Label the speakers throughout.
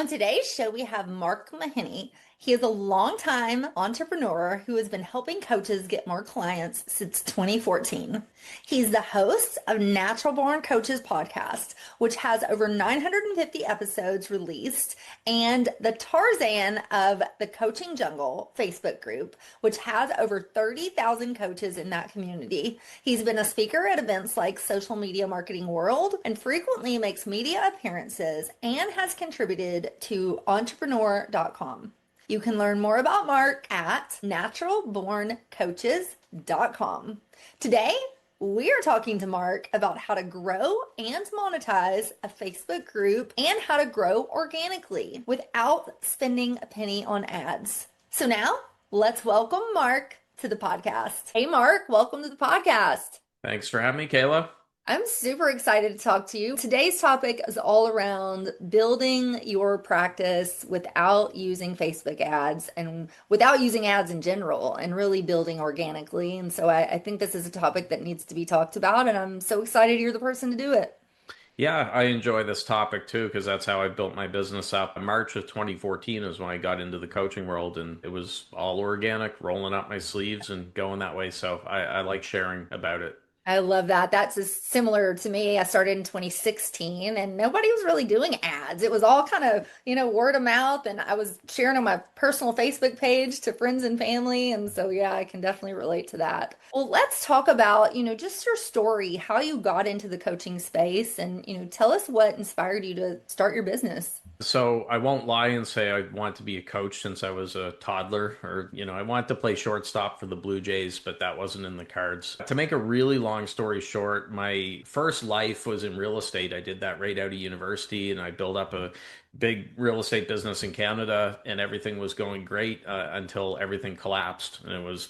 Speaker 1: On today's show, we have Marc Mawhinney. He is a longtime entrepreneur who has been helping coaches get more clients since 2014. He's the host of Natural Born Coaches Podcast, which has over 950 episodes released, and the Tarzan of the Coaching Jungle Facebook group, which has over 30,000 coaches in that community. He's been a speaker at events like Social Media Marketing World and frequently makes media appearances and has contributed to entrepreneur.com. You can learn more about Marc at naturalborncoaches.com. Today, we are talking to Marc about how to grow and monetize a Facebook group and how to grow organically without spending a penny on ads. So now, let's welcome Marc to the podcast. Hey, Marc, welcome to the podcast.
Speaker 2: Thanks for having me, Kayla.
Speaker 1: I'm super excited to talk to you. Today's topic is all around building your practice without using Facebook ads and without using ads in general and really building organically. And so I think this is a topic that needs to be talked about, and I'm so excited you're the person to do it.
Speaker 2: Yeah, I enjoy this topic too because that's how I built my business up. In March of 2014 is when I got into the coaching world, and it was all organic, rolling up my sleeves and going that way. So I like sharing about it.
Speaker 1: I love that. That's similar to me. I started in 2016 and nobody was really doing ads. It was all kind of, word of mouth. And I was sharing on my personal Facebook page to friends and family. And so, yeah, I can definitely relate to that. Well, let's talk about, just your story, how you got into the coaching space and, tell us what inspired you to start your business.
Speaker 2: So I won't lie and say I want to be a coach since I was a toddler, or, I wanted to play shortstop for the Blue Jays, but that wasn't in the cards. To make a really long story short, my first life was in real estate. I did that right out of university, and I built up a big real estate business in Canada, and everything was going great until everything collapsed. And it was,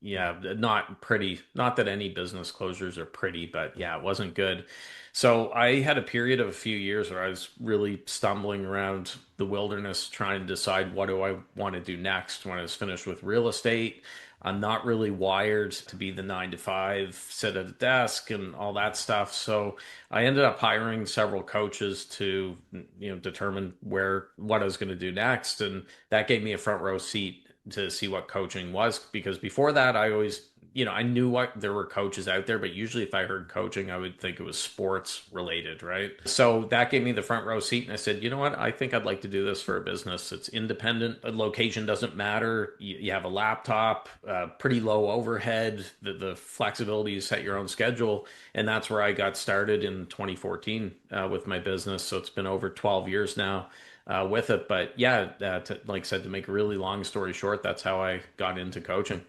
Speaker 2: yeah, not pretty. Not that any business closures are pretty, but yeah, it wasn't good. So I had a period of a few years where I was really stumbling around the wilderness trying to decide what do I want to do next when I was finished with real estate. I'm not really wired to be the 9 to 5, sit at a desk and all that stuff. So I ended up hiring several coaches to, determine what I was going to do next. And that gave me a front row seat to see what coaching was, because before that I always I knew what there were coaches out there, but usually if I heard coaching, I would think it was sports related, right? So that gave me the front row seat, and I said, you know what? I think I'd like to do this for a business. It's independent. A location doesn't matter. You have a laptop, pretty low overhead, the flexibility to set your own schedule, and that's where I got started in 2014 with my business. So it's been over 12 years now. With it. But yeah, like I said, to make a really long story short, that's how I got into coaching.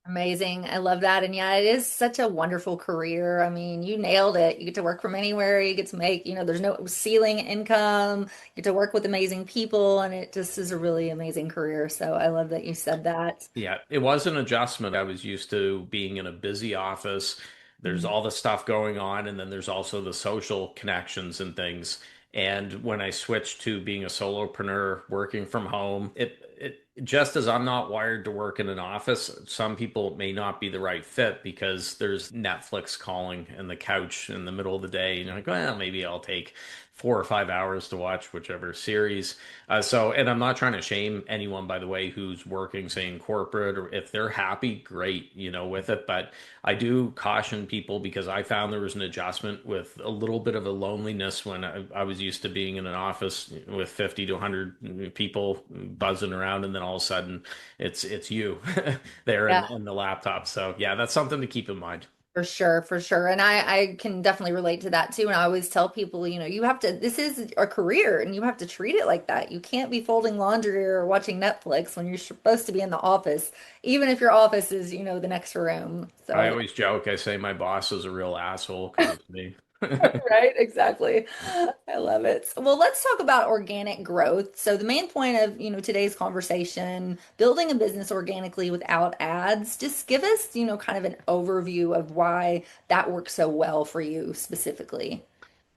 Speaker 1: Amazing. I love that. And yeah, it is such a wonderful career. I mean, you nailed it. You get to work from anywhere. You get to make, there's no ceiling income. You get to work with amazing people, and it just is a really amazing career. So I love that you said that.
Speaker 2: Yeah, it was an adjustment. I was used to being in a busy office. There's
Speaker 1: Mhm.
Speaker 2: all the stuff going on, and then there's also the social connections and things. And when I switched to being a solopreneur, working from home, it just as I'm not wired to work in an office, some people may not be the right fit because there's Netflix calling and the couch in the middle of the day. And you're like, well, maybe I'll take 4 or 5 hours to watch whichever series. And I'm not trying to shame anyone, by the way, who's working, say, in corporate, or if they're happy, great, with it. But I do caution people because I found there was an adjustment with a little bit of a loneliness when I was used to being in an office with 50 to 100 people buzzing around, and then all of a sudden it's you there
Speaker 1: Yeah.
Speaker 2: in the laptop. So yeah, that's something to keep in mind.
Speaker 1: For sure, for sure. And I can definitely relate to that too. And I always tell people, you have to, this is a career and you have to treat it like that. You can't be folding laundry or watching Netflix when you're supposed to be in the office, even if your office is, the next room.
Speaker 2: I
Speaker 1: So
Speaker 2: always joke, I say my boss is a real asshole because it's me.
Speaker 1: right, exactly. I love it. Well, let's talk about organic growth. So the main point of, today's conversation, building a business organically without ads. Just give us, kind of an overview of why that works so well for you specifically.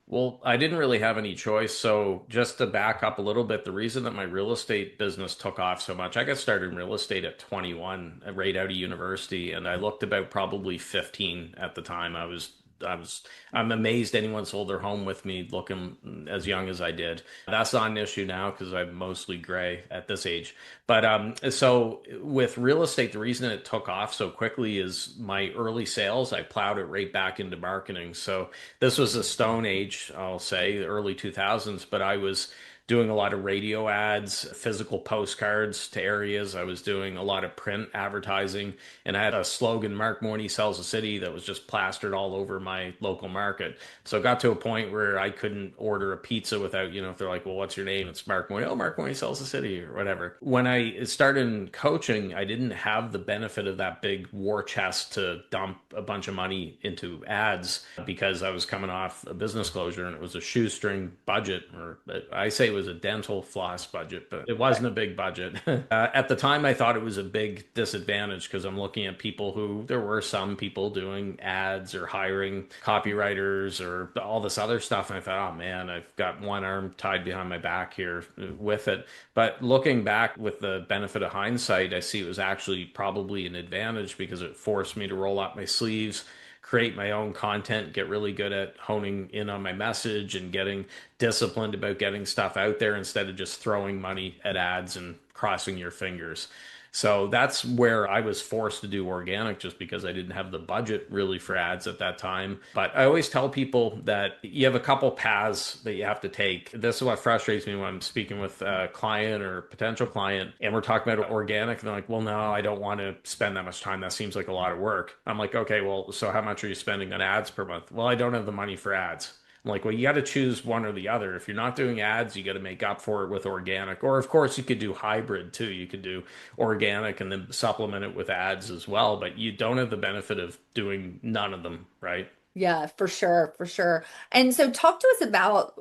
Speaker 2: Well, I didn't really have any choice. So, just to back up a little bit, the reason that my real estate business took off so much, I got started in real estate at 21, right out of university, and I looked about probably 15 at the time. I was I'm amazed anyone sold their home with me looking as young as I did. That's not an issue now because I'm mostly gray at this age. But so with real estate, the reason it took off so quickly is my early sales. I plowed it right back into marketing. So this was a stone age, I'll say, the early 2000s, but I was doing a lot of radio ads, physical postcards to areas. I was doing a lot of print advertising, and I had a slogan, Marc Mawhinney sells a city, that was just plastered all over my local market. So it got to a point where I couldn't order a pizza without, if they're like, well, what's your name? It's Marc Mawhinney. Oh, Marc Mawhinney sells a city or whatever. When I started in coaching, I didn't have the benefit of that big war chest to dump a bunch of money into ads because I was coming off a business closure and it was a shoestring budget, or I say was a dental floss budget, but it wasn't a big budget. At the time, I thought it was a big disadvantage because I'm looking at people who, there were some people doing ads or hiring copywriters or all this other stuff. And I thought, oh man, I've got one arm tied behind my back here with it. But looking back with the benefit of hindsight, I see it was actually probably an advantage because it forced me to roll up my sleeves, create my own content, get really good at honing in on my message and getting disciplined about getting stuff out there instead of just throwing money at ads and crossing your fingers. So that's where I was forced to do organic just because I didn't have the budget really for ads at that time. But I always tell people that you have a couple paths that you have to take. This is what frustrates me when I'm speaking with a client or potential client and we're talking about organic. And they're like, well, no, I don't want to spend that much time. That seems like a lot of work. I'm like, okay, well, so how much are you spending on ads per month? Well, I don't have the money for ads. I'm like, well, you got to choose one or the other. If you're not doing ads, you got to make up for it with organic. Or, of course, you could do hybrid too. You could do organic and then supplement it with ads as well. But you don't have the benefit of doing none of them, right?
Speaker 1: Yeah, for sure, for sure. And so talk to us about,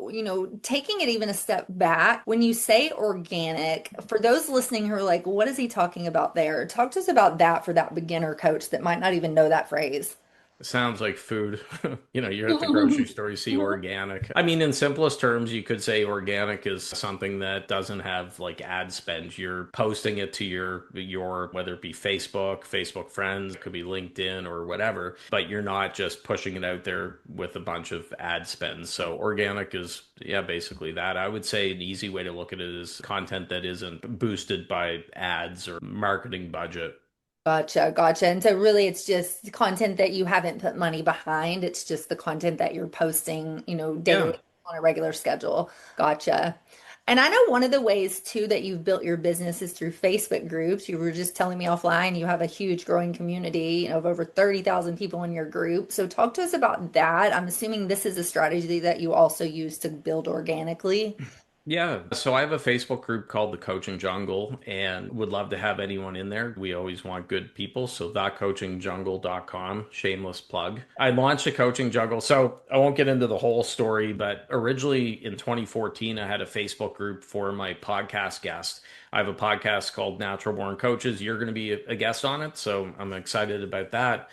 Speaker 1: taking it even a step back. When you say organic, for those listening who are like, what is he talking about there? Talk to us about that for that beginner coach that might not even know that phrase.
Speaker 2: It sounds like food. You're at the grocery store, you see organic. I mean, in simplest terms, you could say organic is something that doesn't have like ad spend. You're posting it to your whether it be Facebook friends, it could be LinkedIn or whatever, but you're not just pushing it out there with a bunch of ad spend. So organic is, yeah, basically that. I would say an easy way to look at it is content that isn't boosted by ads or marketing budget.
Speaker 1: Gotcha, gotcha. And so really it's just content that you haven't put money behind. It's just the content that you're posting,
Speaker 2: Yeah.
Speaker 1: daily on a regular schedule. Gotcha. And I know one of the ways too that you've built your business is through Facebook groups. You were just telling me offline you have a huge growing community, of over 30,000 people in your group. So talk to us about that. I'm assuming this is a strategy that you also use to build organically.
Speaker 2: Yeah. So I have a Facebook group called the Coaching Jungle and would love to have anyone in there. We always want good people. So thecoachingjungle.com, shameless plug. I launched the Coaching Jungle. So I won't get into the whole story, but originally in 2014, I had a Facebook group for my podcast guest. I have a podcast called Natural Born Coaches. You're going to be a guest on it. So I'm excited about that.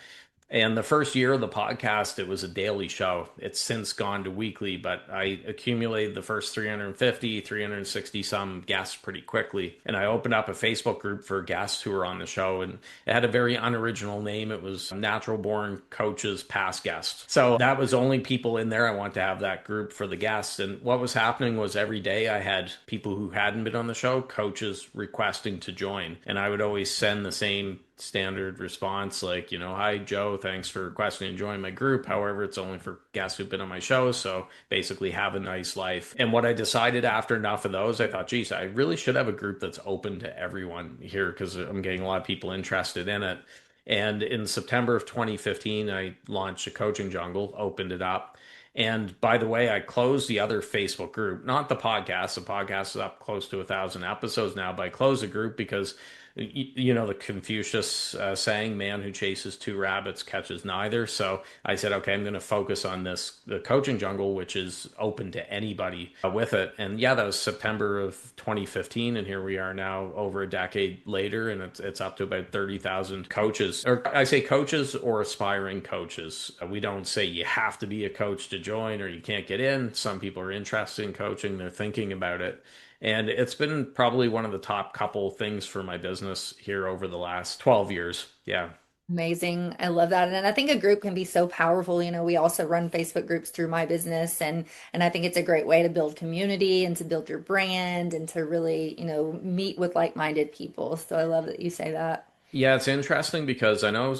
Speaker 2: And the first year of the podcast, it was a daily show. It's since gone to weekly, but I accumulated the first 350, 360 some guests pretty quickly. And I opened up a Facebook group for guests who were on the show. And it had a very unoriginal name. It was Natural Born Coaches Past Guests. So that was only people in there. I want to have that group for the guests. And what was happening was every day I had people who hadn't been on the show, coaches requesting to join. And I would always send the same standard response like, hi Joe, thanks for requesting to join my group. However, it's only for guests who've been on my show. So basically have a nice life. And what I decided after enough of those, I thought, geez, I really should have a group that's open to everyone here because I'm getting a lot of people interested in it. And in September of 2015, I launched a Coaching Jungle, opened it up. And by the way, I closed the other Facebook group, not the podcast. The podcast is up close to 1,000 episodes now, but I closed the group because the Confucius saying, man who chases two rabbits catches neither. So I said, okay, I'm going to focus on the Coaching Jungle, which is open to anybody with it. And yeah, that was September of 2015. And here we are now over a decade later, and it's up to about 30,000 coaches, or I say coaches or aspiring coaches. We don't say you have to be a coach to join or you can't get in. Some people are interested in coaching. They're thinking about it. And it's been probably one of the top couple things for my business here over the last 12 years. Yeah.
Speaker 1: Amazing. I love that. And I think a group can be so powerful. We also run Facebook groups through my business and I think it's a great way to build community and to build your brand and to really, meet with like-minded people. So I love that you say that.
Speaker 2: Yeah, it's interesting because I know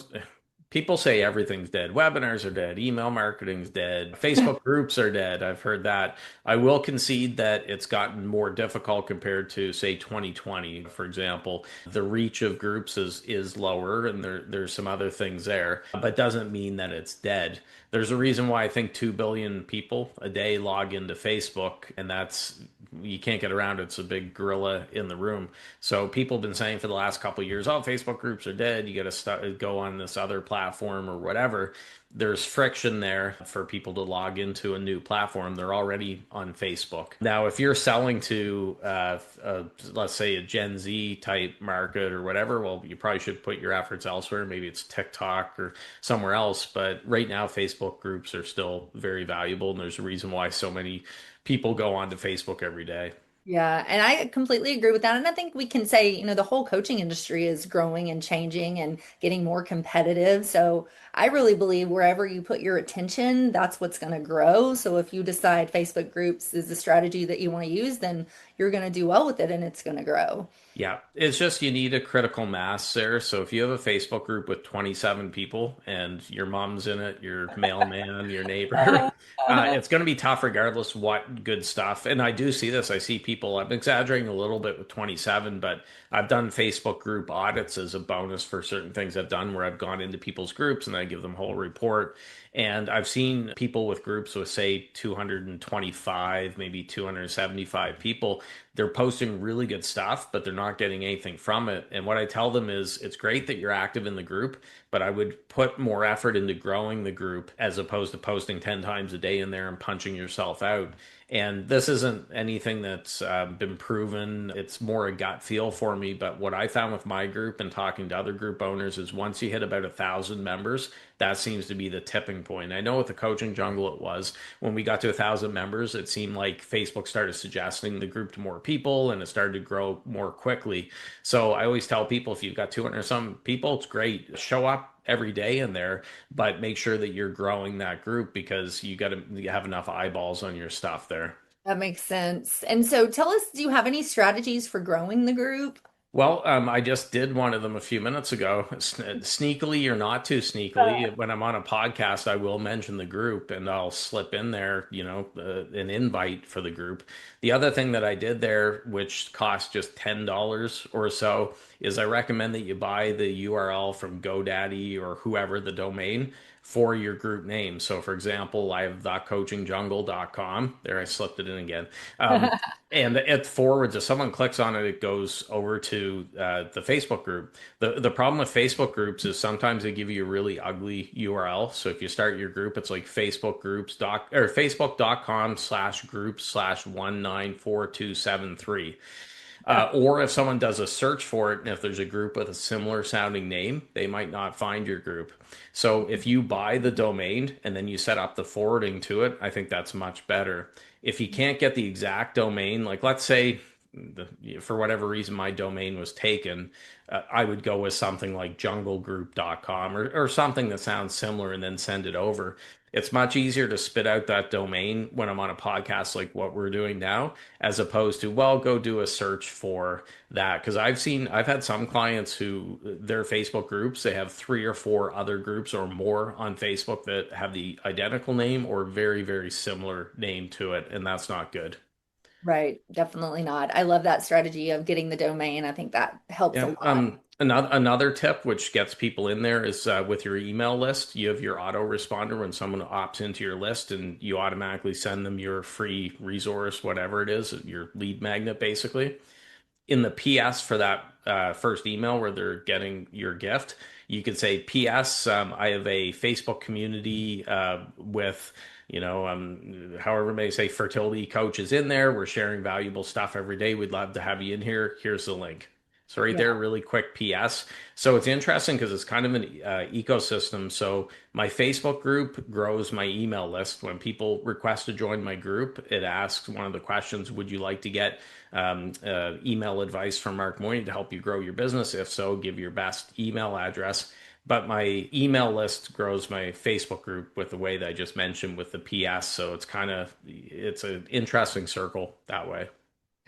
Speaker 2: people say everything's dead. Webinars are dead. Email marketing's dead. Facebook groups are dead. I've heard that. I will concede that it's gotten more difficult compared to, say, 2020, for example. The reach of groups is lower, and there's some other things there, but doesn't mean that it's dead. There's a reason why I think 2 billion people a day log into Facebook, and that's you can't get around it. It's a big gorilla in the room. So people have been saying for the last couple of years, oh, Facebook groups are dead. You got to go on this other platform or whatever. There's friction there for people to log into a new platform. They're already on Facebook. Now, if you're selling to, let's say, a Gen Z type market or whatever, well, you probably should put your efforts elsewhere. Maybe it's TikTok or somewhere else. But right now, Facebook groups are still very valuable. And there's a reason why so many people go onto Facebook every day.
Speaker 1: Yeah, and I completely agree with that. And I think we can say, the whole coaching industry is growing and changing and getting more competitive. So I really believe wherever you put your attention, that's what's going to grow. So if you decide Facebook groups is the strategy that you want to use, then you're going to do well with it and it's going to grow.
Speaker 2: Yeah, it's just you need a critical mass there. So if you have a Facebook group with 27 people and your mom's in it, your mailman, your neighbor, it's going to be tough regardless what good stuff. And I do see this. I see people, I'm exaggerating a little bit with 27, but I've done Facebook group audits as a bonus for certain things I've done where I've gone into people's groups and I give them a whole report. And I've seen people with groups with, say, 225, maybe 275 people. They're posting really good stuff, but they're not getting anything from it. And what I tell them is it's great that you're active in the group, but I would put more effort into growing the group as opposed to posting 10 times a day in there and punching yourself out. And this isn't anything that's been proven. It's more a gut feel for me. But what I found with my group and talking to other group owners is once you hit about 1,000 members, that seems to be the tipping point. I know with the coaching jungle, it was when we got to 1,000 members, it seemed like Facebook started suggesting the group to more people and it started to grow more quickly. So I always tell people if you've got 200 some people, it's great. Show up every day in there, but make sure that you're growing that group because you got to have enough eyeballs on your stuff there.
Speaker 1: That makes sense. And so tell us, do you have any strategies for growing the group?
Speaker 2: Well, I just did one of them a few minutes ago. Sneakily or not too sneakily, when I'm on a podcast, I will mention the group and I'll slip in there, an invite for the group. The other thing that I did there, which cost just $10 or so, is I recommend that you buy the URL from GoDaddy or whoever the domain for your group name. So, for example, I have thecoachingjungle.com. There, I slipped it in again. And it forwards, if someone clicks on it, it goes over to the Facebook group. The problem with Facebook groups is sometimes they give you a really ugly URL. So if you start your group, it's like facebook.com/group/194273. Or if someone does a search for it, and if there's a group with a similar sounding name, they might not find your group. So if you buy the domain and then you set up the forwarding to it, I think that's much better. If you can't get the exact domain, like let's say for whatever reason my domain was taken, I would go with something like junglegroup.com or something that sounds similar and then send it over. It's much easier to spit out that domain when I'm on a podcast like what we're doing now, as opposed to, well, go do a search for that. Because I've had some clients who their Facebook groups, they have 3 or 4 other groups or more on Facebook that have the identical name or very, very similar name to it. And that's not good.
Speaker 1: Right, definitely not. I love that strategy of getting the domain. I think that helps a
Speaker 2: Yeah.
Speaker 1: lot.
Speaker 2: Another tip which gets people in there is with your email list, you have your autoresponder when someone opts into your list and you automatically send them your free resource, whatever it is, your lead magnet, basically. In the PS for that first email where they're getting your gift, you could say, PS, I have a Facebook community with, however many say fertility coaches in there. We're sharing valuable stuff every day. We'd love to have you in here. Here's the link. So right
Speaker 1: Yeah.
Speaker 2: there, really quick PS. So it's interesting because it's kind of an ecosystem. So my Facebook group grows my email list. When people request to join my group, it asks one of the questions, would you like to get email advice from Marc Mawhinney to help you grow your business? If so, give your best email address. But my email list grows my Facebook group with the way that I just mentioned with the PS. So it's an interesting circle that way.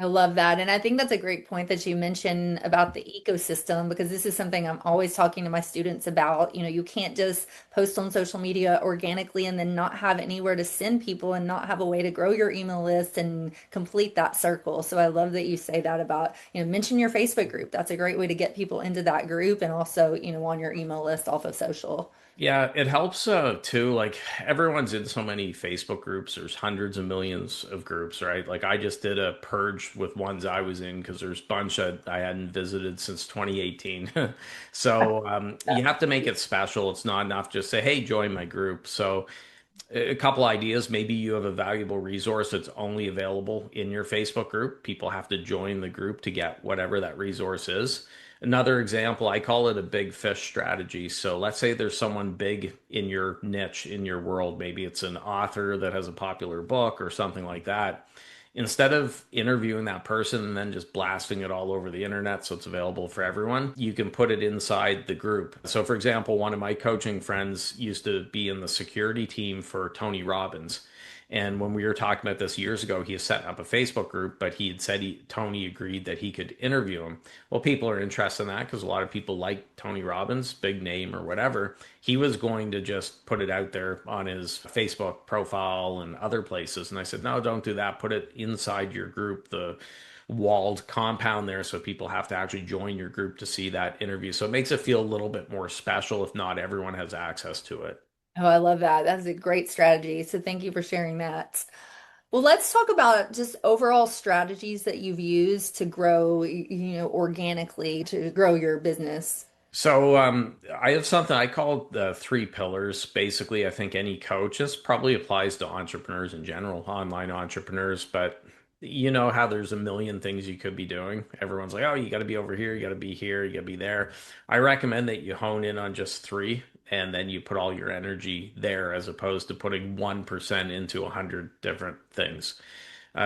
Speaker 1: I love that. And I think that's a great point that you mentioned about the ecosystem, because this is something I'm always talking to my students about. You can't just post on social media organically and then not have anywhere to send people and not have a way to grow your email list and complete that circle. So I love that you say that about, mention your Facebook group. That's a great way to get people into that group and also, on your email list off of social.
Speaker 2: Yeah, it helps too. Like everyone's in so many Facebook groups. There's hundreds of millions of groups, right? Like I just did a purge with ones I was in because there's a bunch that I hadn't visited since 2018. So you have to make it special. It's not enough just say, "Hey, join my group." So a couple ideas. Maybe you have a valuable resource that's only available in your Facebook group. People have to join the group to get whatever that resource is. Another example, I call it a big fish strategy. So let's say there's someone big in your niche, in your world. Maybe it's an author that has a popular book or something like that. Instead of interviewing that person and then just blasting it all over the internet so it's available for everyone, you can put it inside the group. So, for example, one of my coaching friends used to be in the security team for Tony Robbins. And when we were talking about this years ago, he was setting up a Facebook group, but he had said Tony agreed that he could interview him. Well, people are interested in that because a lot of people like Tony Robbins, big name or whatever. He was going to just put it out there on his Facebook profile and other places. And I said, no, don't do that. Put it inside your group, the walled compound there, so people have to actually join your group to see that interview. So it makes it feel a little bit more special if not everyone has access to it.
Speaker 1: Oh, I love that. That's a great strategy. So thank you for sharing that. Well, let's talk about just overall strategies that you've used to grow, organically to grow your business.
Speaker 2: So I have something I call the three pillars. Basically, I think any coach, this probably applies to entrepreneurs in general, online entrepreneurs, but you know how there's a million things you could be doing. Everyone's like, oh, you got to be over here, you got to be here, you got to be there. I recommend that you hone in on just three and then you put all your energy there as opposed to putting 1% into 100 different things.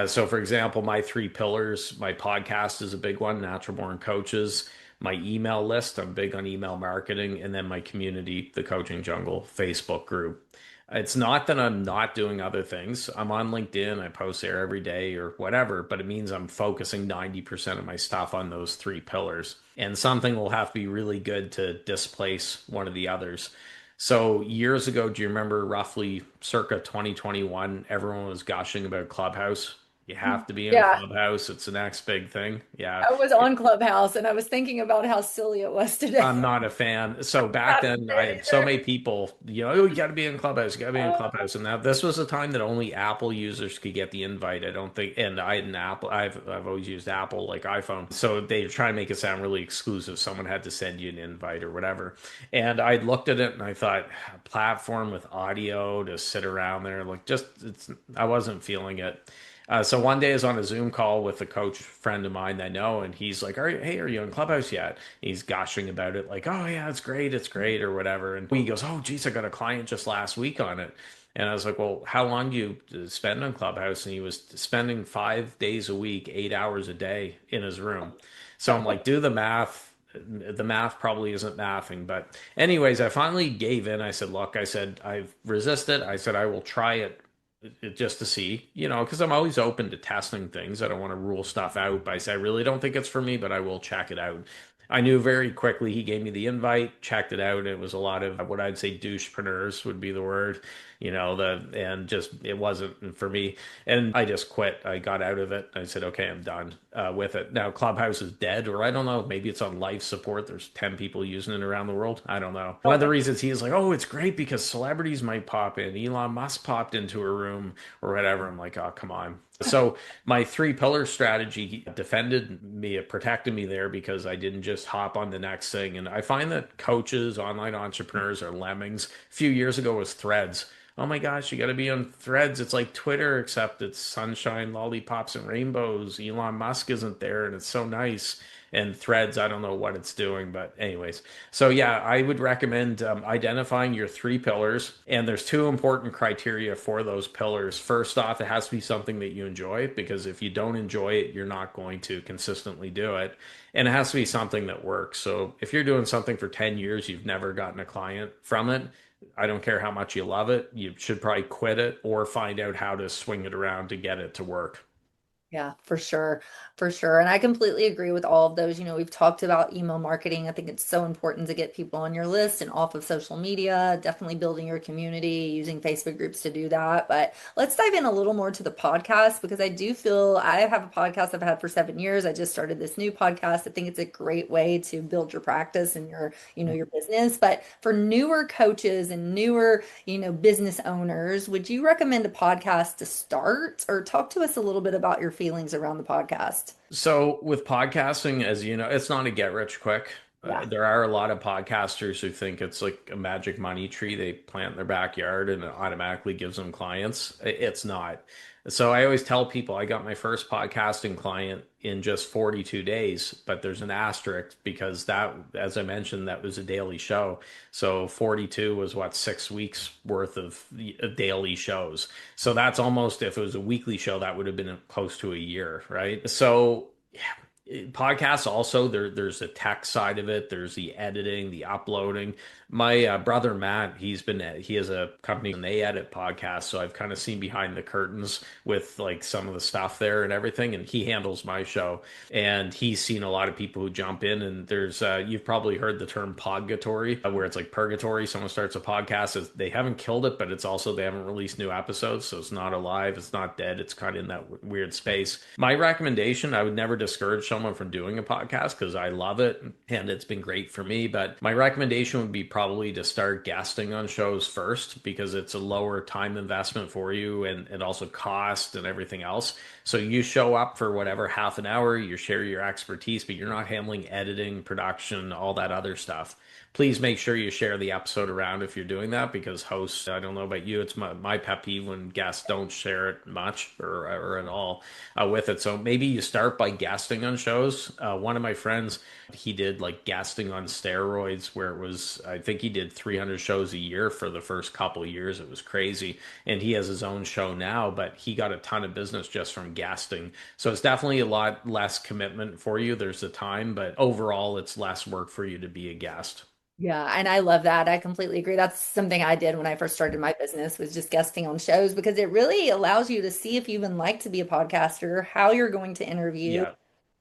Speaker 2: So, for example, my three pillars, my podcast is a big one, Natural Born Coaches, my email list, I'm big on email marketing, and then my community, the Coaching Jungle Facebook group. It's not that I'm not doing other things. I'm on LinkedIn, I post there every day or whatever, but it means I'm focusing 90% of my stuff on those three pillars. And something will have to be really good to displace one of the others. So years ago, do you remember roughly circa 2021, everyone was gushing about Clubhouse? You have to be in
Speaker 1: Yeah,
Speaker 2: Clubhouse. It's the next big thing. Yeah.
Speaker 1: I was on Clubhouse and I was thinking about how silly it was today.
Speaker 2: I'm not a fan. So back
Speaker 1: Not
Speaker 2: then, I had so
Speaker 1: either.
Speaker 2: many people, oh, you got to be in Clubhouse, you got to be in
Speaker 1: Oh,
Speaker 2: Clubhouse. And now this was a time that only Apple users could get the invite. I don't think, and I had an Apple, I've always used Apple like iPhone. So they try to make it sound really exclusive. Someone had to send you an invite or whatever. And I looked at it and I thought, a platform with audio to sit around there, like I wasn't feeling it. So one day I was on a Zoom call with a coach friend of mine that I know, and he's like, hey, are you in Clubhouse yet? He's gushing about it, like, oh yeah, it's great, or whatever. And he goes, oh geez, I got a client just last week on it. And I was like, well, how long do you spend on Clubhouse? And he was spending 5 days a week, 8 hours a day in his room. So I'm like, do the math. The math probably isn't mathing, but anyways, I finally gave in. I said, look, I said, I've resisted. I said, I will try it just to see, because I'm always open to testing things. I don't want to rule stuff out, but I say I really don't think it's for me, but I will check it out. I knew very quickly he gave me the invite, checked it out. It was a lot of what I'd say douchepreneurs would be the word, and just it wasn't for me. And I just quit. I got out of it. I said, okay, I'm done with it. Now Clubhouse is dead, or I don't know, maybe it's on life support. There's 10 people using it around the world. I don't know. One of the reasons he is like, oh, it's great because celebrities might pop in. Elon Musk popped into a room or whatever. I'm like, oh, come on. So my three pillar strategy defended me, it protected me there because I didn't just hop on the next thing. And I find that coaches, online entrepreneurs are lemmings. A few years ago was Threads. Oh my gosh, you got to be on Threads. It's like Twitter, except it's sunshine, lollipops, and rainbows. Elon Musk isn't there, and it's so nice. And Threads, I don't know what it's doing, but anyways. So yeah, I would recommend identifying your three pillars. And there's two important criteria for those pillars. First off, it has to be something that you enjoy, because if you don't enjoy it, you're not going to consistently do it. And it has to be something that works. So if you're doing something for 10 years, you've never gotten a client from it, I don't care how much you love it, you should probably quit it or find out how to swing it around to get it to work.
Speaker 1: Yeah, for sure. For sure. And I completely agree with all of those. We've talked about email marketing. I think it's so important to get people on your list and off of social media, definitely building your community, using Facebook groups to do that. But let's dive in a little more to the podcast, because I do feel I have a podcast I've had for 7 years. I just started this new podcast. I think it's a great way to build your practice and your business. But for newer coaches and newer, business owners, would you recommend a podcast to start, or talk to us a little bit about your feelings around the podcast?
Speaker 2: So with podcasting, as you know, it's not a get rich quick.
Speaker 1: Yeah.
Speaker 2: There are a lot of podcasters who think it's like a magic money tree they plant in their backyard and it automatically gives them clients. It's not. So I always tell people I got my first podcasting client in just 42 days, but there's an asterisk because that, as I mentioned, that was a daily show. So 42 was what, 6 weeks worth of daily shows. So that's almost, if it was a weekly show, that would have been close to a year, right? So podcasts also, there's the tech side of it, there's the editing, the uploading. My brother Matt, he has a company and they edit podcasts, so I've kind of seen behind the curtains with like some of the stuff there and everything, and he handles my show. And he's seen a lot of people who jump in, and there's you've probably heard the term podgatory, where it's like purgatory. Someone starts a podcast, they haven't killed it, but it's also they haven't released new episodes, so it's not alive, it's not dead, it's kind of in that weird space. My recommendation, I would never discourage someone from doing a podcast because I love it and it's been great for me, but my recommendation would be probably to start guesting on shows first, because it's a lower time investment for you, and also cost and everything else. So you show up for whatever, half an hour, you share your expertise, but you're not handling editing, production, all that other stuff. Please make sure you share the episode around if you're doing that, because hosts, I don't know about you, it's my pet peeve when guests don't share it much or at all with it. So maybe you start by guesting on shows. One of my friends, he did like guesting on steroids, where it was, I think he did 300 shows a year for the first couple of years. It was crazy. And he has his own show now, but he got a ton of business just from guesting. So it's definitely a lot less commitment for you. There's the time, but overall, it's less work for you to be a guest.
Speaker 1: Yeah, and I love that. I completely agree. That's something I did when I first started my business, was just guesting on shows, because it really allows you to see if you even like to be a podcaster, how you're going to interview,
Speaker 2: Yeah.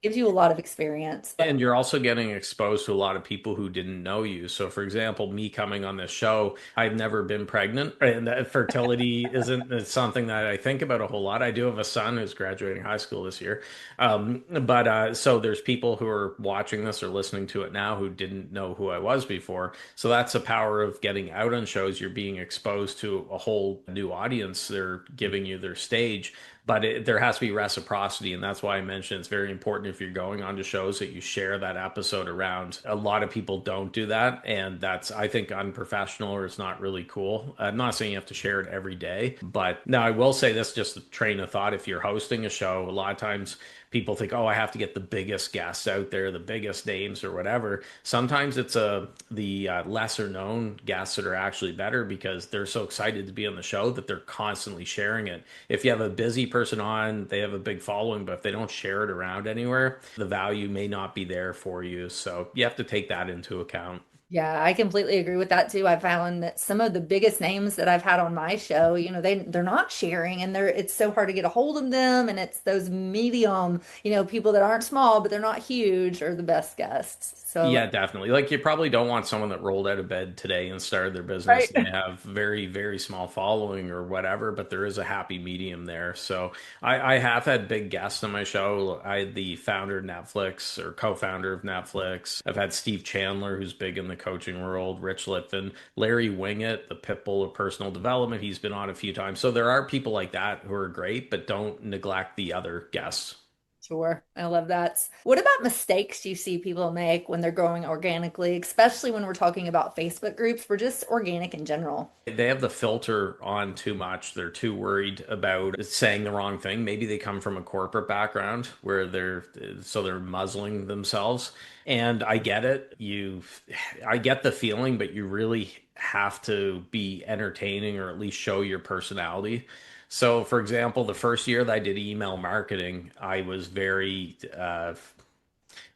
Speaker 1: gives you a lot of experience.
Speaker 2: And you're also getting exposed to a lot of people who didn't know you. So, for example, me coming on this show, I've never been pregnant, and that fertility isn't it's something that I think about a whole lot. I do have a son who's graduating high school this year. But so there's people who are watching this or listening to it now who didn't know who I was before. So that's the power of getting out on shows. You're being exposed to a whole new audience. They're giving you their stage, but there has to be reciprocity, and that's why I mentioned it's very important if you're going on to shows that you share that episode around. A lot of people don't do that, and that's, I think, unprofessional, or it's not really cool. I'm not saying you have to share it every day, but now I will say this, just a train of thought: if you're hosting a show, a lot of times people think, oh, I have to get the biggest guests out there, the biggest names or whatever. Sometimes it's the lesser known guests that are actually better, because they're so excited to be on the show that they're constantly sharing it. If you have a busy person on, they have a big following, but if they don't share it around anywhere, the value may not be there for you. So you have to take that into account.
Speaker 1: Yeah, I completely agree with that too. I found that some of the biggest names that I've had on my show, they're not sharing, and it's so hard to get a hold of them, and it's those medium, people that aren't small but they're not huge, are the best guests. So,
Speaker 2: Yeah, definitely. Like, you probably don't want someone that rolled out of bed today and started their business
Speaker 1: right.
Speaker 2: and they have very, very small following or whatever, but there is a happy medium there. So I have had big guests on my show. I had the founder of Netflix, or co-founder of Netflix. I've had Steve Chandler, who's big in the coaching world, Rich Litvin, Larry Wingett, the pit bull of personal development. He's been on a few times. So there are people like that who are great, but don't neglect the other guests.
Speaker 1: Sure. I love that. What about mistakes you see people make when they're growing organically, especially when we're talking about Facebook groups or just organic in general?
Speaker 2: They have the filter on too much. They're too worried about saying the wrong thing. Maybe they come from a corporate background where they're muzzling themselves. And I get it. I get the feeling, but you really have to be entertaining or at least show your personality. So, for example, the first year that I did email marketing, I was very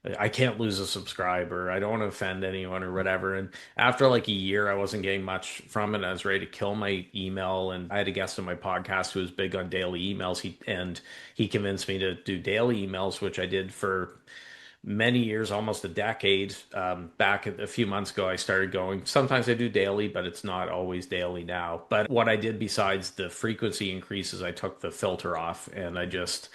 Speaker 2: I can't lose a subscriber. I don't want to offend anyone or whatever. And after like a year, I wasn't getting much from it. I was ready to kill my email. And I had a guest on my podcast who was big on daily emails. He convinced me to do daily emails, which I did for many years, almost a decade. Back a few months ago, I started going. Sometimes I do daily, but it's not always daily now. But what I did besides the frequency increases, I took the filter off and I just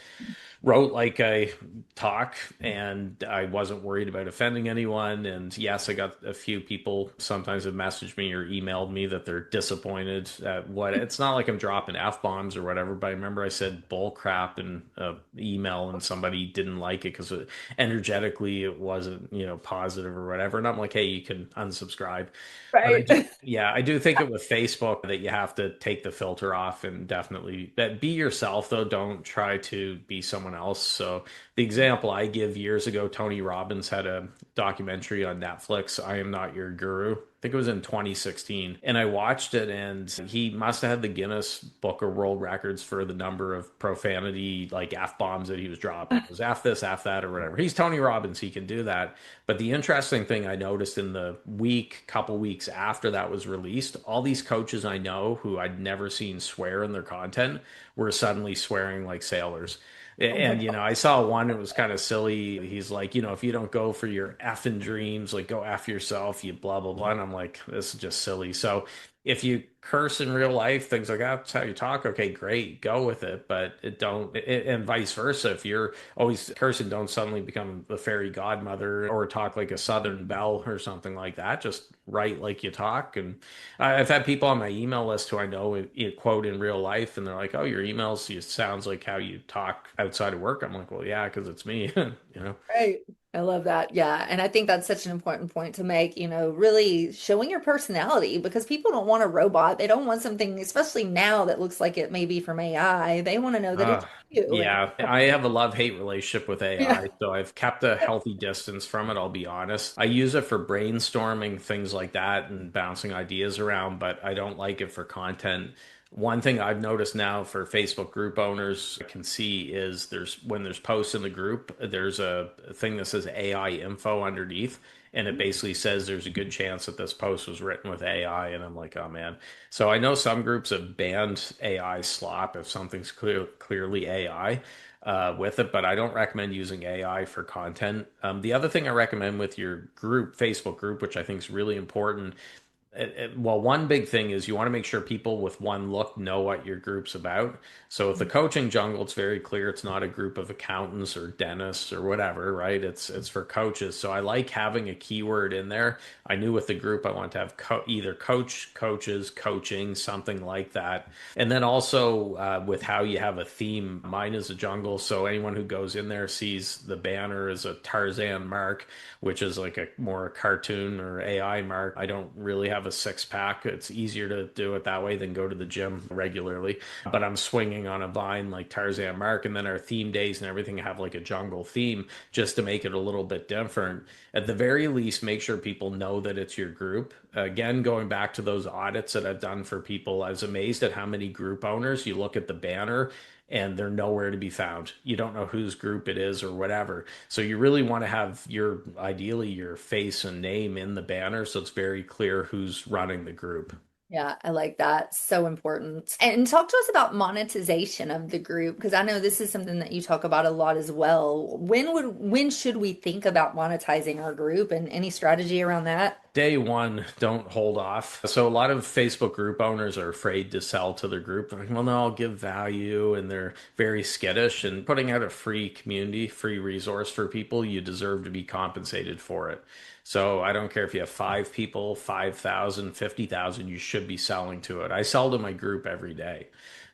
Speaker 2: wrote like I talk, and I wasn't worried about offending anyone. And yes, I got a few people sometimes have messaged me or emailed me that they're disappointed at what it's not like I'm dropping F-bombs or whatever, but I remember I said bull crap in an email and somebody didn't like it because energetically it wasn't, positive or whatever. And I'm like, hey, you can unsubscribe. But
Speaker 1: Right.
Speaker 2: I do think it with Facebook that you have to take the filter off and definitely be yourself though. Don't try to be someone else. So the example I give years ago, Tony Robbins had a documentary on Netflix, I Am Not Your Guru. I think it was in 2016. And I watched it and he must have had the Guinness Book of World Records for the number of profanity, like F bombs that he was dropping. It was F this, F that, or whatever. He's Tony Robbins, he can do that. But the interesting thing I noticed in the couple weeks after that was released, all these coaches I know who I'd never seen swear in their content were suddenly swearing like sailors.
Speaker 1: Oh my
Speaker 2: And,
Speaker 1: God.
Speaker 2: I saw one, it was kind of silly. He's like, if you don't go for your effing dreams, like go F yourself, you blah, blah, blah. And I'm like, this is just silly. So if you curse in real life, things like that's how you talk. Okay, great, go with it. But and vice versa. If you're always cursing, don't suddenly become the fairy godmother or talk like a Southern belle or something like that. Just write like you talk. And I've had people on my email list who I know quote in real life, and they're like, "Oh, your emails, it sounds like how you talk outside of work." I'm like, "Well, yeah, because it's me."
Speaker 1: Right. I love that. Yeah. And I think that's such an important point to make, really showing your personality because people don't want a robot. They don't want something, especially now that looks like it may be from AI. They want to know that
Speaker 2: Uh,
Speaker 1: it's you. And
Speaker 2: yeah, I have a love-hate relationship with
Speaker 1: yeah.
Speaker 2: AI, so I've kept a healthy distance from it, I'll be honest. I use it for brainstorming, things like that, and bouncing ideas around, but I don't like it for content. One thing I've noticed now for Facebook group owners I can see is when there's posts in the group, there's a thing that says AI info underneath, and it basically says there's a good chance that this post was written with AI, and I'm like, oh man. So I know some groups have banned AI slop if something's clearly AI with it, but I don't recommend using AI for content. The other thing I recommend with your group, Facebook group, which I think is really important, well, one big thing is you want to make sure people with one look know what your group's about. So with the coaching jungle, it's very clear it's not a group of accountants or dentists or whatever, right? It's for coaches. So I like having a keyword in there. I knew with the group I want to have either coach, coaches, coaching, something like that. And then also with how you have a theme, mine is a jungle. So anyone who goes in there sees the banner as a Tarzan mark, which is like a more cartoon or AI mark. I don't really have a six pack. It's easier to do it that way than go to the gym regularly. But I'm swinging on a vine like Tarzan mark, and then our theme days and everything have like a jungle theme just to make it a little bit different. At the very least, make sure people know that it's your group. Again, going back to those audits that I've done for people, I was amazed at how many group owners you look at the banner and they're nowhere to be found. You don't know whose group it is or whatever. So you really want to have ideally your face and name in the banner so it's very clear who's running the group.
Speaker 1: Yeah, I like that. So important. And talk to us about monetization of the group because I know this is something that you talk about a lot as well. When should we think about monetizing our group and any strategy around that?
Speaker 2: Day one, don't hold off. So a lot of Facebook group owners are afraid to sell to their group. They're like, well, no, I'll give value, and they're very skittish. And putting out a free community, free resource for people, you deserve to be compensated for it. So I don't care if you have 5 people, 5,000, 50,000, you should be selling to it. I sell to my group every day.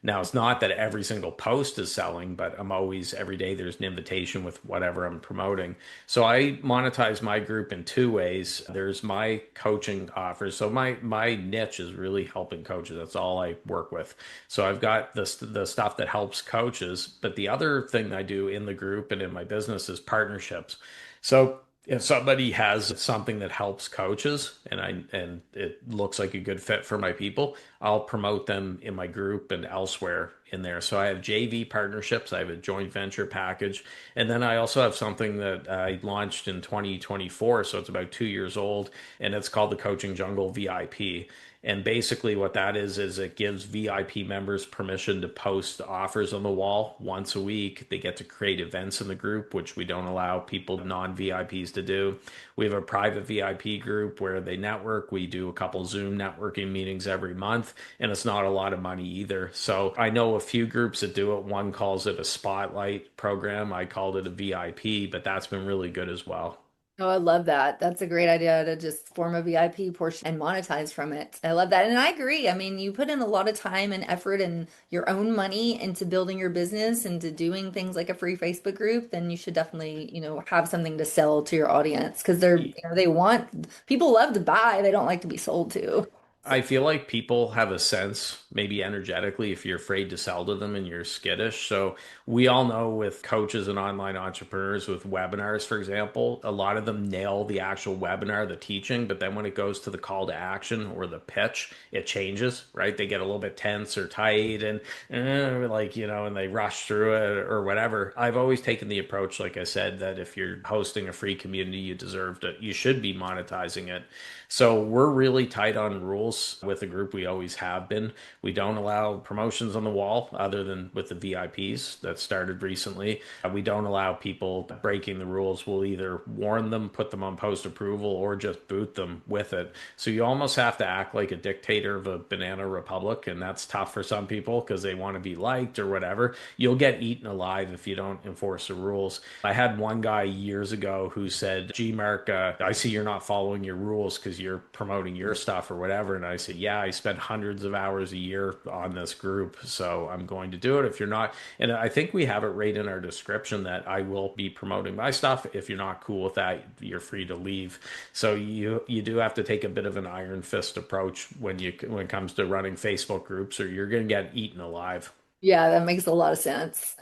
Speaker 2: Now, it's not that every single post is selling, but I'm always, every day there's an invitation with whatever I'm promoting. So I monetize my group in two ways. There's my coaching offers. So my niche is really helping coaches. That's all I work with. So I've got the stuff that helps coaches, but the other thing I do in the group and in my business is partnerships. So if somebody has something that helps coaches and it looks like a good fit for my people, I'll promote them in my group and elsewhere in there. So I have JV partnerships, I have a joint venture package, and then I also have something that I launched in 2024, so it's about 2 years old, and it's called the Coaching Jungle VIP. And basically, what that is it gives VIP members permission to post offers on the wall once a week. They get to create events in the group, which we don't allow people, non-VIPs, to do. We have a private VIP group where they network. We do a couple Zoom networking meetings every month, and it's not a lot of money either. So I know a few groups that do it. One calls it a spotlight program. I called it a VIP, but that's been really good as well.
Speaker 1: Oh, I love that. That's a great idea to just form a VIP portion and monetize from it. I love that. And I agree. I mean, you put in a lot of time and effort and your own money into building your business and to doing things like a free Facebook group, then you should definitely, have something to sell to your audience because they want, people love to buy, they don't like to be sold to.
Speaker 2: I feel like people have a sense, maybe energetically, if you're afraid to sell to them and you're skittish. So we all know with coaches and online entrepreneurs with webinars, for example, a lot of them nail the actual webinar, the teaching, but then when it goes to the call to action or the pitch, it changes, right? They get a little bit tense or tight and and they rush through it or whatever. I've always taken the approach, like I said, that if you're hosting a free community, you should be monetizing it. So we're really tight on rules with the group. We always have been. We don't allow promotions on the wall other than with the VIPs that started recently. We don't allow people breaking the rules. We'll either warn them, put them on post approval, or just boot them with it. So you almost have to act like a dictator of a banana republic, and that's tough for some people because they want to be liked or whatever. You'll get eaten alive if you don't enforce the rules. I had one guy years ago who said, "Gee, Mark, I see you're not following your rules because you're promoting your stuff or whatever." And I said, "Yeah, I spend hundreds of hours a year on this group, so I'm going to do it. If you're not," and I think we have it right in our description that I will be promoting my stuff. If you're not cool with that, you're free to leave. So you do have to take a bit of an iron fist approach when it comes to running Facebook groups, or you're going to get eaten alive.
Speaker 1: Yeah, that makes a lot of sense.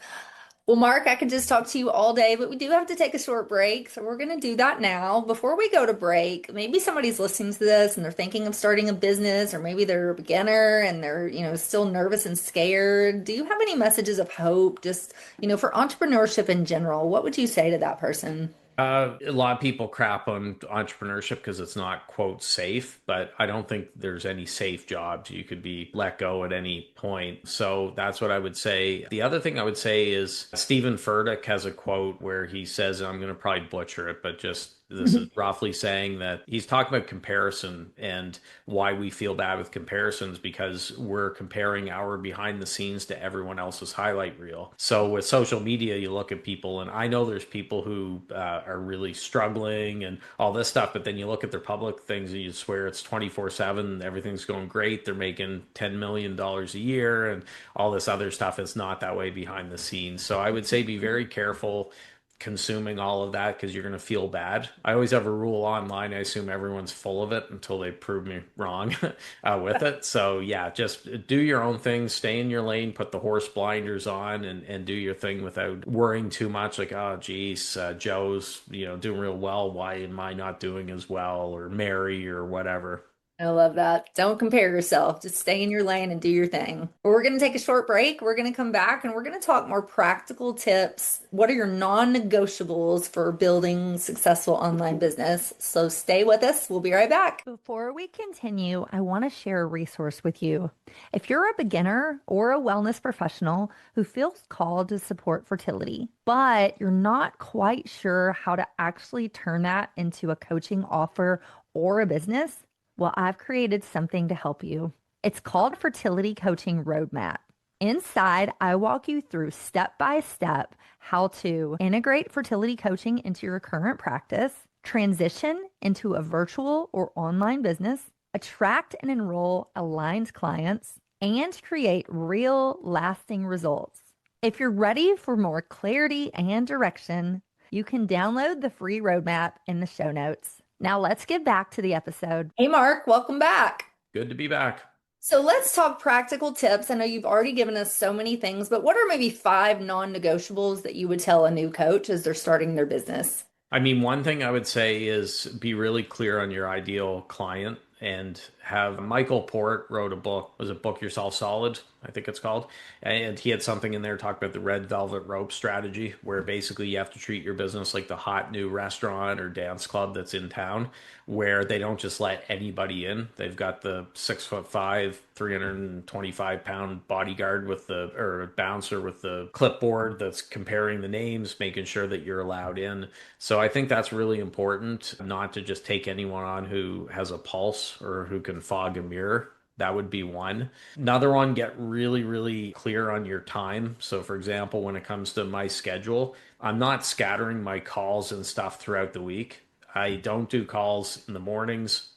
Speaker 1: Well, Mark, I could just talk to you all day, but we do have to take a short break. So we're going to do that now. Before we go to break, maybe somebody's listening to this and they're thinking of starting a business, or maybe they're a beginner and they're, still nervous and scared. Do you have any messages of hope, just, for entrepreneurship in general? What would you say to that person?
Speaker 2: A lot of people crap on entrepreneurship because it's not, quote, safe, but I don't think there's any safe jobs. You could be let go at any point. So that's what I would say. The other thing I would say is Stephen Furtick has a quote where he says, and I'm going to probably butcher it, but just this is roughly saying that he's talking about comparison and why we feel bad with comparisons because we're comparing our behind the scenes to everyone else's highlight reel. So with social media, you look at people, and I know there's people who are really struggling and all this stuff, but then you look at their public things and you swear it's 24/7, everything's going great, they're making $10 million a year and all this other stuff. It's not that way behind the scenes. So I would say be very careful consuming all of that because you're going to feel bad. I always have a rule online. I assume everyone's full of it until they prove me wrong with it. So yeah, just do your own thing, stay in your lane, put the horse blinders on and do your thing without worrying too much like, oh, geez, Joe's, doing real well. Why am I not doing as well? Or Mary or whatever.
Speaker 1: I love that. Don't compare yourself. Just stay in your lane and do your thing. We're going to take a short break. We're going to come back and we're going to talk more practical tips. What are your non-negotiables for building successful online business? So stay with us. We'll be right back. Before we continue, I want to share a resource with you. If you're a beginner or a wellness professional who feels called to support fertility, but you're not quite sure how to actually turn that into a coaching offer or a business, well, I've created something to help you. It's called Fertility Coaching Roadmap. Inside, I walk you through step by step how to integrate fertility coaching into your current practice, transition into a virtual or online business, attract and enroll aligned clients, and create real lasting results. If you're ready for more clarity and direction, you can download the free roadmap in the show notes. Now let's get back to the episode. Hey, Mark, welcome back.
Speaker 2: Good to be back.
Speaker 1: So let's talk practical tips. I know you've already given us so many things, but what are maybe 5 non-negotiables that you would tell a new coach as they're starting their business?
Speaker 2: I mean, one thing I would say is be really clear on your ideal client and have Michael Port wrote a book, was it Book Yourself Solid? I think it's called. And he had something in there talk about the red velvet rope strategy, where basically you have to treat your business like the hot new restaurant or dance club that's in town, where they don't just let anybody in. They've got the 6'5", 325-pound bodyguard with the, or bouncer with the clipboard that's comparing the names, making sure that you're allowed in. So I think that's really important, not to just take anyone on who has a pulse or who can fog a mirror. That would be one. Another one, get really, really clear on your time. So, for example, when it comes to my schedule, I'm not scattering my calls and stuff throughout the week. I don't do calls in the mornings.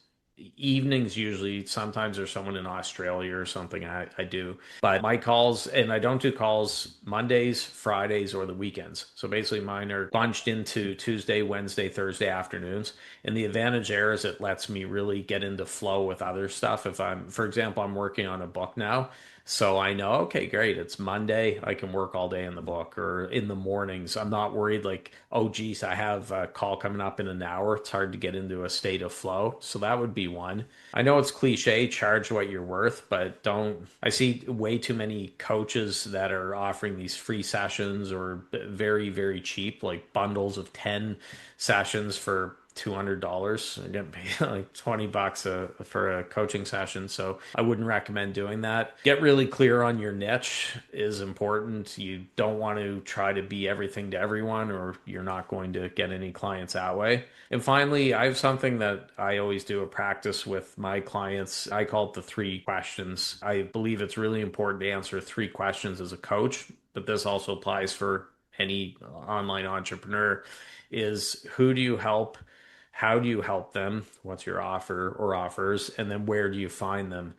Speaker 2: Evenings usually, sometimes there's someone in Australia or something I do. But my calls, and I don't do calls Mondays, Fridays, or the weekends. So basically mine are bunched into Tuesday, Wednesday, Thursday afternoons. And the advantage there is it lets me really get into flow with other stuff. If I'm, for example, I'm working on a book now. So I know, okay, great. It's Monday. I can work all day in the book or in the mornings. I'm not worried like, oh, geez, I have a call coming up in an hour. It's hard to get into a state of flow. So that would be one. I know it's cliche, charge what you're worth, but don't. I see way too many coaches that are offering these free sessions or very, very cheap, like bundles of 10 sessions for $200. I get paid like $20 for a coaching session. So I wouldn't recommend doing that. Get really clear on your niche is important. You don't want to try to be everything to everyone, or you're not going to get any clients that way. And finally, I have something that I always do a practice with my clients. I call it the 3 questions. I believe it's really important to answer 3 questions as a coach, but this also applies for any online entrepreneur, is who do you help? How do you help them? What's your offer or offers? And then where do you find them?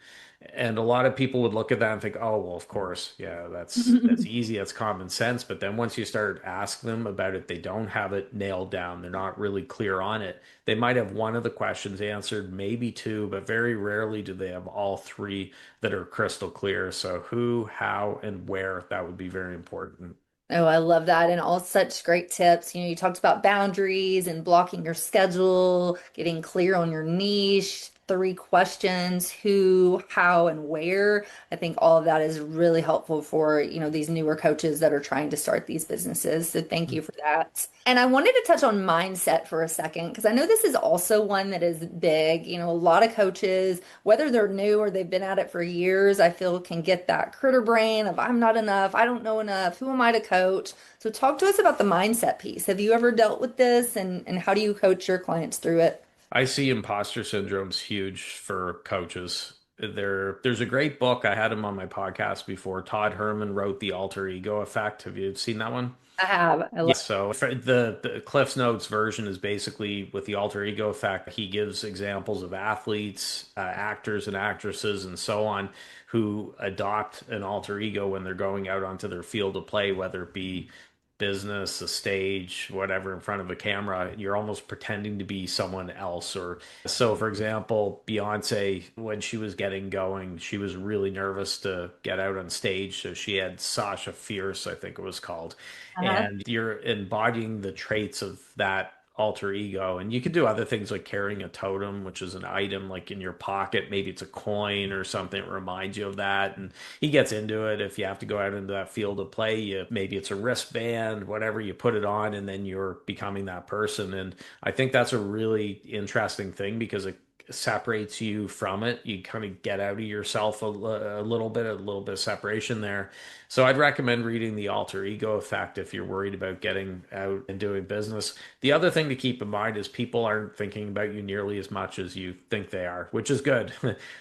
Speaker 2: And a lot of people would look at that and think, oh, well, of course, yeah, that's easy, that's common sense. But then once you start asking them about it, they don't have it nailed down. They're not really clear on it. They might have one of the questions answered, maybe 2, but very rarely do they have all 3 that are crystal clear. So who, how, and where, that would be very important.
Speaker 1: Oh, I love that. And all such great tips. You talked about boundaries and blocking your schedule, getting clear on your niche, 3 questions, who, how, and where. I think all of that is really helpful for, these newer coaches that are trying to start these businesses. So thank you for that. And I wanted to touch on mindset for a second, because I know this is also one that is big. A lot of coaches, whether they're new or they've been at it for years, I feel can get that critter brain of I'm not enough, I don't know enough, who am I to coach? So talk to us about the mindset piece. Have you ever dealt with this, and how do you coach your clients through it?
Speaker 2: I see imposter syndrome's huge for coaches. There's a great book. I had him on my podcast before. Todd Herman wrote The Alter Ego Effect. Have you seen that one?
Speaker 1: I have. I
Speaker 2: Yeah,
Speaker 1: love.
Speaker 2: so for the Cliff's Notes version is basically with the alter ego effect. He gives examples of athletes, actors and actresses, and so on, who adopt an alter ego when they're going out onto their field of play, whether it be business, a stage, whatever, in front of a camera. You're almost pretending to be someone else. Or so, for example, Beyonce, when she was getting going, she was really nervous to get out on stage. So she had Sasha Fierce, I think it was called.
Speaker 1: Uh-huh.
Speaker 2: And you're embodying the traits of that alter ego. And you can do other things like carrying a totem, which is an item like in your pocket. Maybe it's a coin or something that reminds you of that. And he gets into it. If you have to go out into that field of play, maybe it's a wristband, whatever, you put it on and then you're becoming that person. And I think that's a really interesting thing because it separates you from it. You kind of get out of yourself a little bit, a little bit of separation there. So I'd recommend reading The Alter Ego Effect if you're worried about getting out and doing business. The other thing to keep in mind is people aren't thinking about you nearly as much as you think they are, which is good.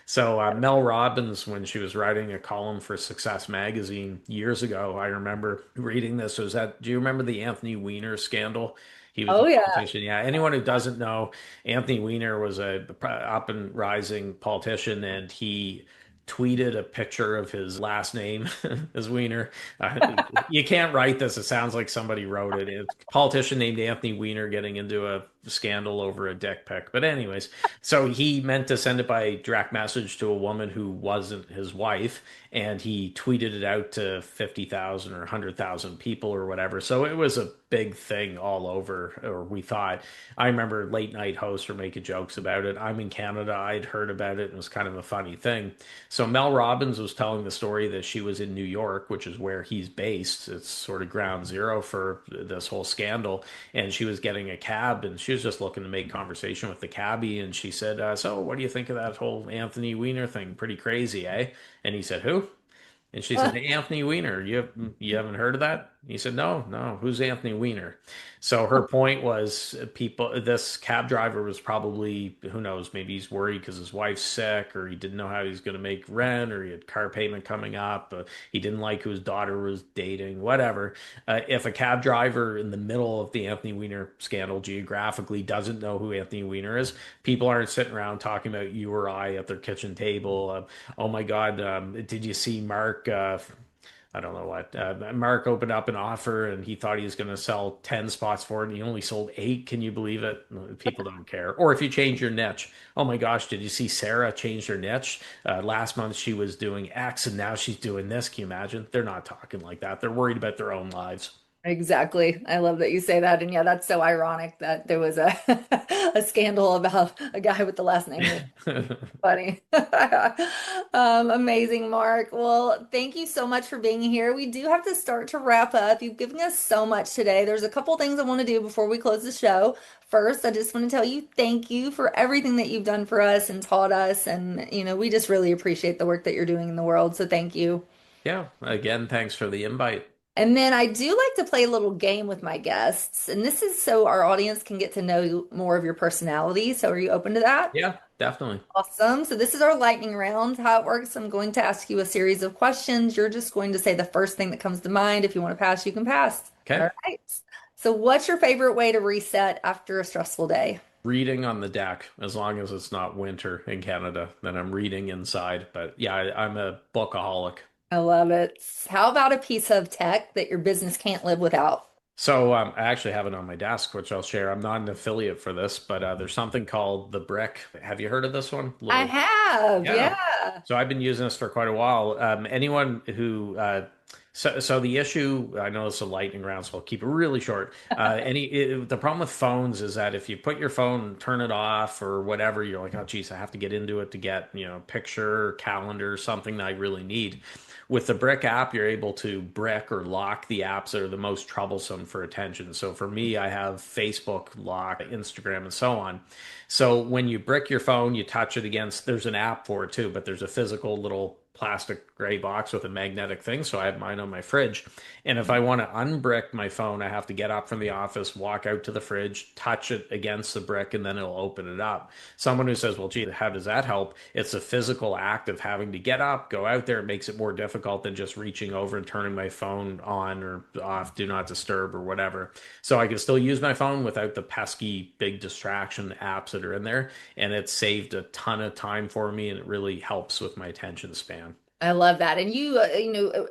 Speaker 2: So Mel Robbins, when she was writing a column for Success Magazine years ago, I remember reading this. Do you remember the Anthony Weiner scandal? He was a
Speaker 1: Oh yeah.
Speaker 2: politician. Yeah, anyone who doesn't know, Anthony Weiner was a up and rising politician, and he tweeted a picture of his last name as Weiner. You can't write this. It sounds like somebody wrote it. It's a politician named Anthony Weiner getting into a scandal over a dick pic. But anyways, so he meant to send it by direct message to a woman who wasn't his wife, and he tweeted it out to 50,000 or 100,000 people or whatever. So it was a big thing all over, or we thought. I remember late night hosts were making jokes about it. I'm in Canada. I'd heard about it, and it was kind of a funny thing. So Mel Robbins was telling the story that she was in New York, which is where he's based. It's sort of ground zero for this whole scandal. And she was getting a cab, and she was just looking to make conversation with the cabbie. And she said, "So, what do you think of that whole Anthony Weiner thing? Pretty crazy, eh?" And he said, "Who?" And she said, "Hey, Anthony Weiner, you haven't heard of that?" He said, "No, no. Who's Anthony Weiner?" So her point was, people. This cab driver was probably, who knows, maybe he's worried because his wife's sick, or he didn't know how he's going to make rent, or he had car payment coming up. He didn't like who his daughter was dating, whatever. If a cab driver in the middle of the Anthony Weiner scandal geographically doesn't know who Anthony Weiner is, people aren't sitting around talking about you or I at their kitchen table. Oh my God, did you see Mark? I don't know what. Mark opened up an offer and he thought he was going to sell 10 spots for it and he only sold eight. Can you believe it? People don't care. Or if you change your niche, oh my gosh, did you see Sarah change her niche? Last month she was doing X and now she's doing this. Can you imagine? They're not talking like that. They're worried about their own lives.
Speaker 1: Exactly. I love that you say that. And yeah, that's so ironic that there was a a scandal about a guy with the last name. Funny. Amazing, Mark. Well, thank you so much for being here. We do have to start to wrap up. You've given us so much today. There's a couple things I want to do before we close the show. First, I just want to tell you thank you for everything that you've done for us and taught us. And, we just really appreciate the work that you're doing in the world. So thank you.
Speaker 2: Yeah. Again, thanks for the invite.
Speaker 1: And then I do like to play a little game with my guests. And this is so our audience can get to know more of your personality. So are you open to that?
Speaker 2: Yeah, definitely.
Speaker 1: Awesome. So this is our lightning round. How it works, I'm going to ask you a series of questions. You're just going to say the first thing that comes to mind. If you want to pass, you can pass.
Speaker 2: Okay.
Speaker 1: All right. So what's your favorite way to reset after a stressful day?
Speaker 2: Reading on the deck, as long as it's not winter in Canada, then I'm reading inside. But yeah, I'm a bookaholic.
Speaker 1: I love it. How about a piece of tech that your business can't live without?
Speaker 2: So I actually have it on my desk, which I'll share. I'm not an affiliate for this, but there's something called the Brick. Have you heard of this one?
Speaker 1: I
Speaker 2: Little,
Speaker 1: have,
Speaker 2: yeah.
Speaker 1: yeah.
Speaker 2: So I've been using this for quite a while. Anyone who so the issue, I know it's a lightning round, so I'll keep it really short. The problem with phones is that if you put your phone, turn it off or whatever, you're like, oh geez, I have to get into it to get picture, calendar, something that I really need. With the Brick app, you're able to brick or lock the apps that are the most troublesome for attention. So for me, I have Facebook lock, Instagram, and so on. So when you brick your phone, you touch it against, there's an app for it too, but there's a physical little plastic gray box with a magnetic thing. So I have mine on my fridge. And if I want to unbrick my phone, I have to get up from the office, walk out to the fridge, touch it against the brick, and then it'll open it up. Someone who says, well, gee, how does that help? It's a physical act of having to get up, go out there. It makes it more difficult than just reaching over and turning my phone on or off, do not disturb or whatever. So I can still use my phone without the pesky big distraction apps that are in there. And it saved a ton of time for me and it really helps with my attention span.
Speaker 1: I love that. And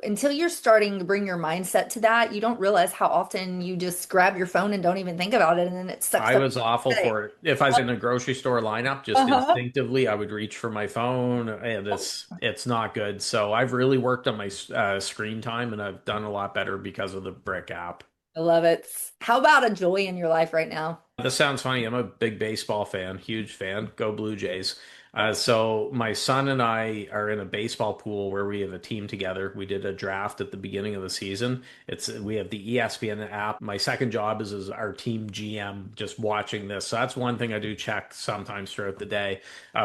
Speaker 1: until you're starting to bring your mindset to that, you don't realize how often you just grab your phone and don't even think about it. And then it sucks
Speaker 2: I
Speaker 1: up.
Speaker 2: was awful for it. If I was in a grocery store lineup, just
Speaker 1: Uh-huh.
Speaker 2: instinctively, I would reach for my phone, and it's not good. So I've really worked on my screen time, and I've done a lot better because of the Brick app.
Speaker 1: I love it. How about a joy in your life right now?
Speaker 2: This sounds funny. I'm a big baseball fan, huge fan. Go Blue Jays. So my son and I are in a baseball pool where we have a team together. We did a draft at the beginning of the season. We have the ESPN app. My second job is as our team GM, just watching this. So that's one thing I do check sometimes throughout the day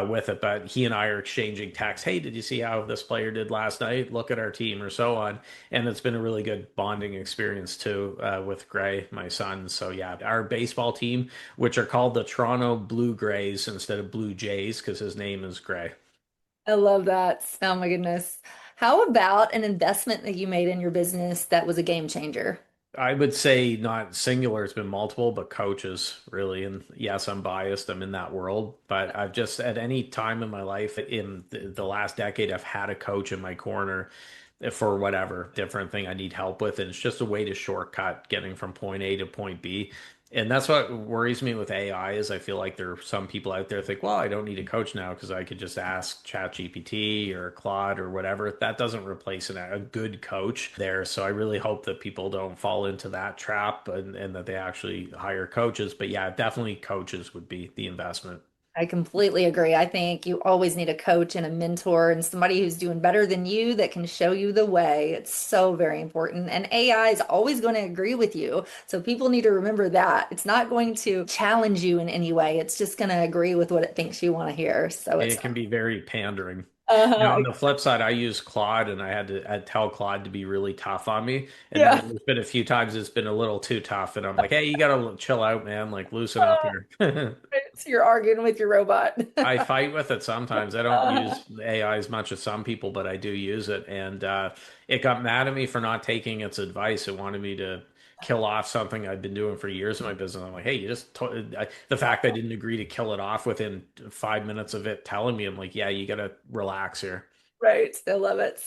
Speaker 2: with it. But he and I are exchanging texts. Hey, did you see how this player did last night? Look at our team or so on. And it's been a really good bonding experience too with Gray, my son. So yeah, our baseball team, which are called the Toronto Blue Grays instead of Blue Jays because his name is Gray.
Speaker 1: I love that. Oh my goodness. How about an investment that you made in your business that was a game changer?
Speaker 2: I would say not singular, it's been multiple, but coaches really. And yes, I'm biased, I'm in that world, but I've just at any time in my life in the last decade, I've had a coach in my corner for whatever different thing I need help with. And it's just a way to shortcut getting from point A to point B. And that's what worries me with AI is I feel like there are some people out there think, well, I don't need a coach now because I could just ask ChatGPT or Claude or whatever. That doesn't replace a good coach there. So I really hope that people don't fall into that trap and that they actually hire coaches. But yeah, definitely coaches would be the investment.
Speaker 1: I completely agree. I think you always need a coach and a mentor and somebody who's doing better than you that can show you the way. It's so very important. And AI is always going to agree with you. So people need to remember that. It's not going to challenge you in any way. It's just going to agree with what it thinks you want to hear. So it's
Speaker 2: It can be very pandering. Now,
Speaker 1: uh
Speaker 2: on the flip side, I use Claude and I'd tell Claude to be really tough on me. And then
Speaker 1: yeah.
Speaker 2: there's been a few times it's been a little too tough. And I'm like, hey, you gotta chill out, man. Like, loosen up here.
Speaker 1: So you're arguing with your robot.
Speaker 2: I fight with it sometimes. I don't use AI as much as some people, but I do use it. And it got mad at me for not taking its advice. It wanted me to kill off something I'd been doing for years in my business. I'm like, hey, the fact I didn't agree to kill it off within 5 minutes of it telling me, I'm like, yeah, you got to relax here.
Speaker 1: Right. I love it.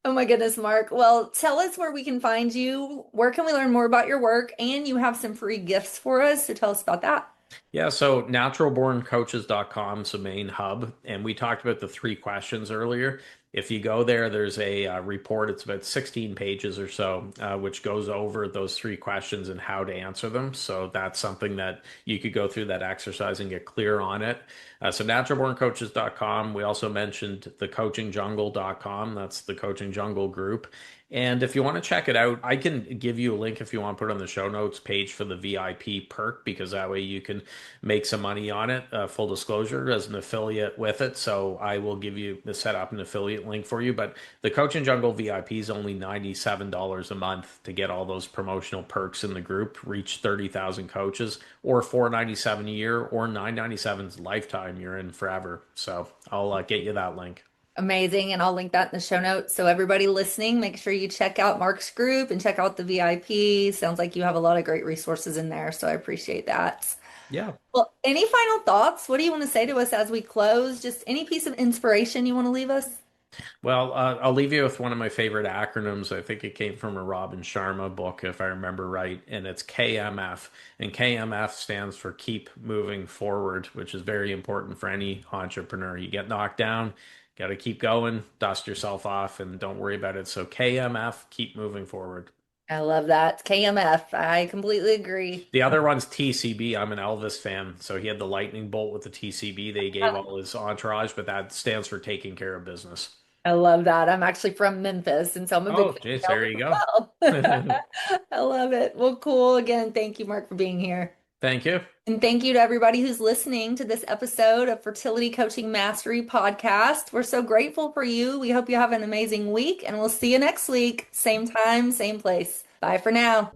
Speaker 1: Oh my goodness, Mark. Well, tell us where we can find you. Where can we learn more about your work? And you have some free gifts for us. So tell us about that.
Speaker 2: Yeah, so naturalborncoaches.com is the main hub. And we talked about the three questions earlier. If you go there, there's a report. It's about 16 pages or so, which goes over those three questions and how to answer them. So that's something that you could go through that exercise and get clear on it. So naturalborncoaches.com. We also mentioned thecoachingjungle.com. That's the Coaching Jungle group. And if you want to check it out, I can give you a link if you want to put it on the show notes page for the VIP perk, because that way you can make some money on it. Full disclosure, as an affiliate with it. So I will give you set up an affiliate link for you. But the Coaching Jungle VIP is only $97 a month to get all those promotional perks in the group, reach 30,000 coaches, or $497 a year, or $997 lifetime. You're in forever. So I'll get you that link.
Speaker 1: Amazing. And I'll link that in the show notes. So everybody listening, make sure you check out Mark's group and check out the VIP. Sounds like you have a lot of great resources in there. So I appreciate that.
Speaker 2: Yeah.
Speaker 1: Well, any final thoughts? What do you want to say to us as we close? Just any piece of inspiration you want to leave us?
Speaker 2: Well, I'll leave you with one of my favorite acronyms. I think it came from a Robin Sharma book, if I remember right, and it's KMF. And KMF stands for Keep Moving Forward, which is very important for any entrepreneur. You get knocked down, got to keep going, dust yourself off, and don't worry about it. So KMF, keep moving forward.
Speaker 1: I love that. KMF. I completely agree.
Speaker 2: The other one's TCB. I'm an Elvis fan, so he had the lightning bolt with the TCB they gave all his entourage, but that stands for taking care of business.
Speaker 1: I love that. I'm actually from Memphis, and so I'm a big
Speaker 2: Oh,
Speaker 1: fan
Speaker 2: geez,
Speaker 1: of
Speaker 2: there
Speaker 1: Elvis
Speaker 2: you
Speaker 1: as
Speaker 2: go.
Speaker 1: well. I love it. Well, cool. Again, thank you, Mark, for being here.
Speaker 2: Thank you.
Speaker 1: And thank you to everybody who's listening to this episode of Fertility Coaching Mastery Podcast. We're so grateful for you. We hope you have an amazing week, and we'll see you next week. Same time, same place. Bye for now.